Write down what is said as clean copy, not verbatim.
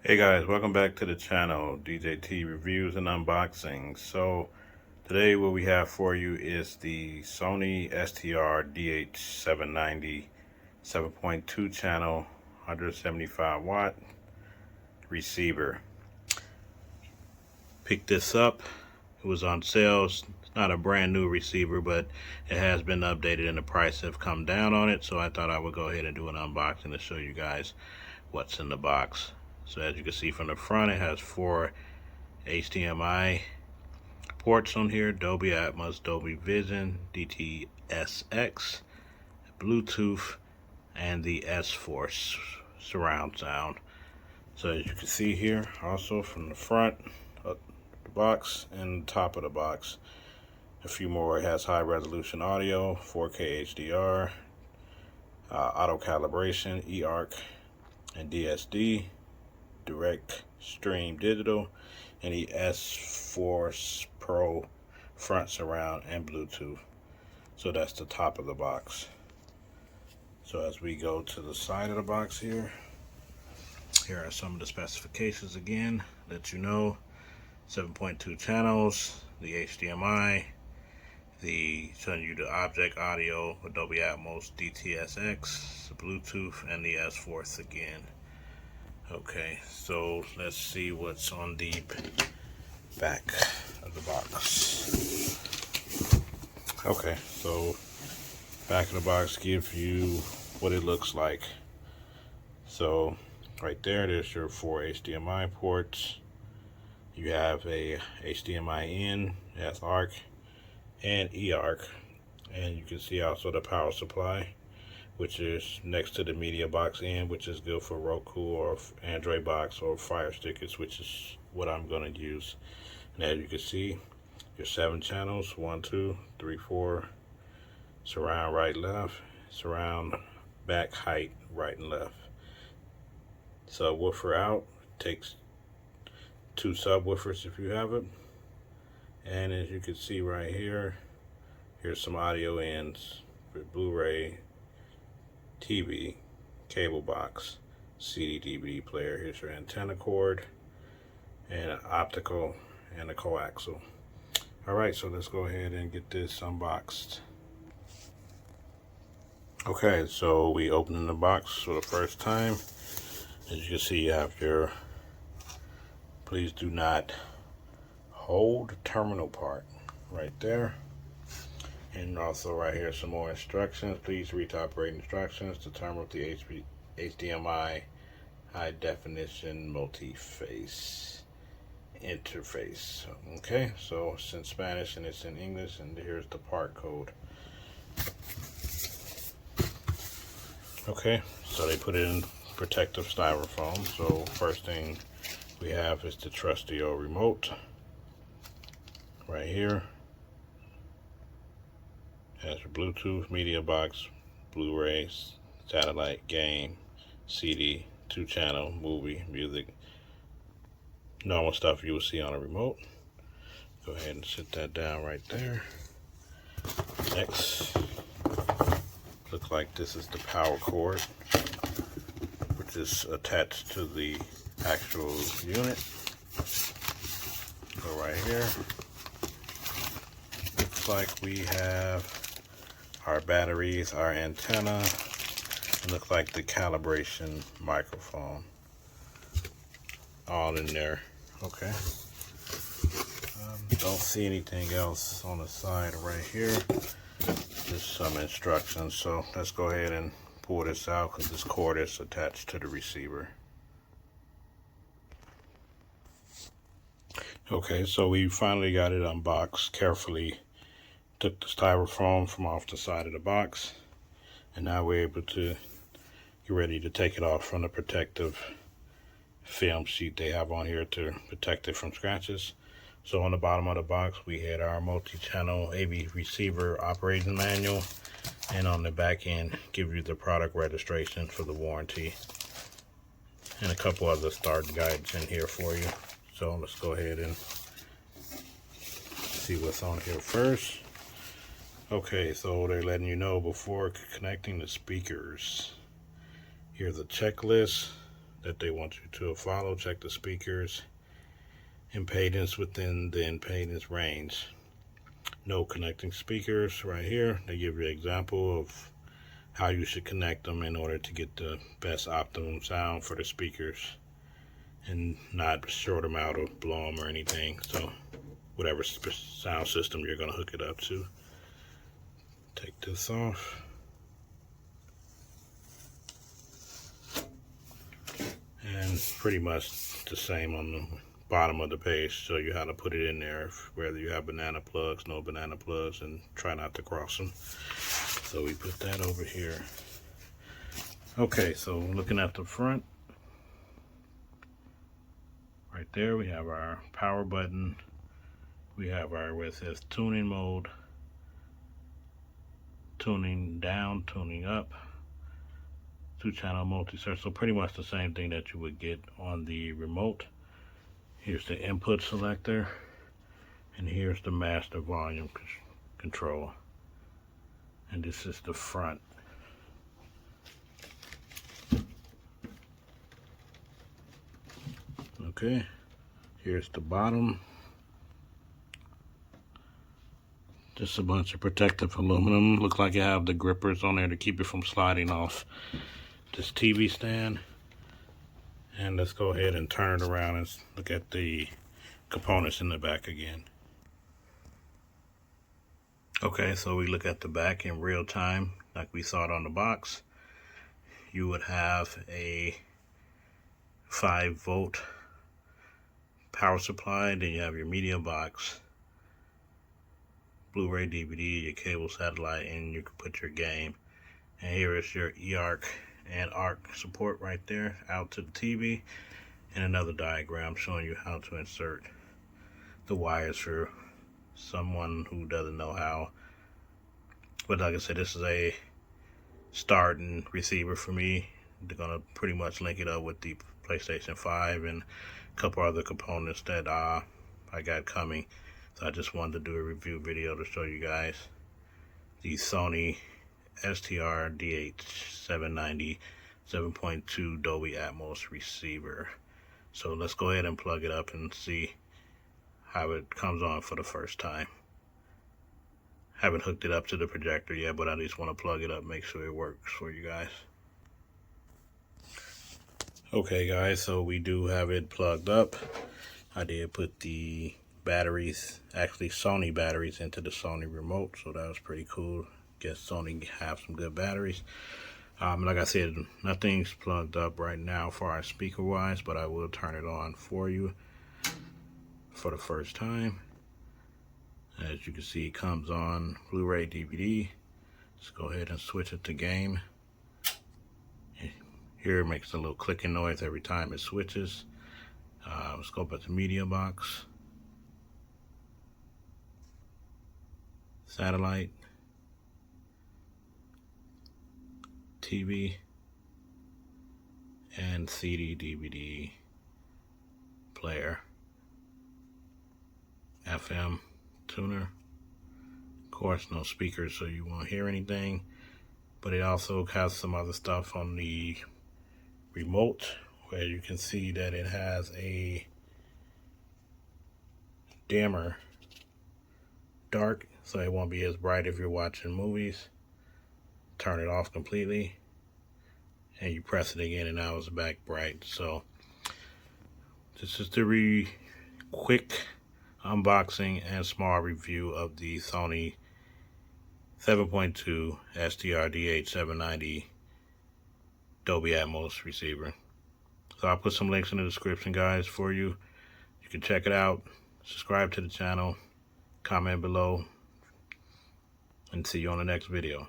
Hey guys, welcome back to the channel, DJT Reviews and Unboxings. So today what we have for you is the Sony STR-DH790 7.2 channel 175 watt receiver. Picked this up, it was on sale. It's not a brand new receiver, but it has been updated and the price have come down on it, so I thought I would go ahead and do an unboxing to show you guys what's in the box. So as you can see from the front, it has 4 HDMI ports on here: Dolby Atmos, Dolby Vision, DTSX, Bluetooth, and the S4 surround sound. So as you can see here, also from the front of the box and the top of the box, a few more. It has high resolution audio, 4K HDR, auto calibration, eARC, and DSD, direct stream digital, and the S4 Pro front surround, and Bluetooth. So that's the top of the box. So as we go to the side of the box here are some of the specifications again. Let you know: 7.2 channels, the HDMI, showing you the object audio, Dolby Atmos, DTSX, the Bluetooth, and the S4 again. Okay, so let's see what's on the back of the box. Okay, so back of the box gives you what it looks like. So right there's your 4 HDMI ports. You have a HDMI in, that's ARC and eARC, and you can see also the power supply, which is next to the media box in, which is good for Roku or Android box or Fire Stickers, which is what I'm going to use. And as you can see, your 7 channels: 1, 2, 3, 4, surround right, left, surround back, height, right and left. Subwoofer out, takes 2 subwoofers if you have it. And as you can see right here, here's some audio ins for Blu-ray, TV, cable box, CD, DVD player. Here's your antenna cord, and an optical and a coaxial. Alright, so let's go ahead and get this unboxed. Okay, so we opening the box for the first time. As you can see, you have your please do not hold terminal part right there. And also right here, some more instructions. Please read the operating instructions to terminal with the HDMI high definition multi-face interface. Okay, so it's in Spanish and it's in English, and here's the part code. Okay, so they put it in protective styrofoam. So first thing we have is the trusty old remote right here. Has your Bluetooth, media box, Blu-ray, satellite, game, CD, 2-channel, movie, music, normal stuff you will see on a remote. Go ahead and sit that down right there. Next, looks like this is the power cord, which is attached to the actual unit. Go right here. Looks like we have our batteries, our antenna, and look like the calibration microphone, all in there. Okay. Don't see anything else on the side right here. Just some instructions. So let's go ahead and pull this out, because this cord is attached to the receiver. Okay, so we finally got it unboxed. Carefully took the styrofoam from off the side of the box, and now we're able to get ready to take it off from the protective film sheet they have on here to protect it from scratches. So on the bottom of the box we had our multi-channel AV receiver operating manual, and on the back end give you the product registration for the warranty, and a couple other start guides in here for you. So let's go ahead and see what's on here first. Okay, so they're letting you know before connecting the speakers. Here's a checklist that they want you to follow. Check the speakers, impedance within the impedance range. No connecting speakers right here. They give you an example of how you should connect them in order to get the best optimum sound for the speakers and not short them out or blow them or anything. So whatever sound system you're going to hook it up to. Take this off. And pretty much the same on the bottom of the page, show you how to put it in there, whether you have banana plugs, no banana plugs, and try not to cross them. So we put that over here. Okay, so looking at the front, right there we have our power button. We have our, where it says tuning mode, tuning down, tuning up, 2-channel multi-search. So pretty much the same thing that you would get on the remote. Here's the input selector, and here's the master volume control. And this is the front. Okay, here's the bottom. Just a bunch of protective aluminum. Look like you have the grippers on there to keep it from sliding off this TV stand. And let's go ahead and turn it around and look at the components in the back again. Okay, so we look at the back in real time like we saw it on the box. You would have a 5-volt power supply, then you have your media box, Blu-ray, DVD, your cable satellite, and you can put your game. And here is your eARC and ARC support right there out to the TV, and another diagram showing you how to insert the wires for someone who doesn't know how. But like I said, this is a starting receiver for me. They're gonna pretty much link it up with the PlayStation 5 and a couple other components that I got coming. So I just wanted to do a review video to show you guys the Sony STR-DH790 7.2 Dolby Atmos receiver. So let's go ahead and plug it up and see how it comes on for the first time. Haven't hooked it up to the projector yet, but I just want to plug it up, make sure it works for you guys. Okay guys, so we do have it plugged up. I did put the batteries, actually Sony batteries, into the Sony remote, so that was pretty cool. Guess Sony have some good batteries. Like I said, nothing's plugged up right now for our speaker wise, but I will turn it on for you for the first time. As you can see, it comes on Blu-ray, DVD. Let's go ahead and switch it to game. Here it makes a little clicking noise every time it switches. Let's go back to media box, satellite, TV, and CD, DVD player, FM tuner. Of course, no speakers, so you won't hear anything, but it also has some other stuff on the remote where you can see that it has a dimmer, dark, so it won't be as bright if you're watching movies. Turn it off completely, and you press it again, and now it's back bright. So this is the quick unboxing and small review of the Sony 7.2 STR-DH790 Dolby Atmos receiver. So I'll put some links in the description, guys, for you. You can check it out, subscribe to the channel, comment below, and see you on the next video.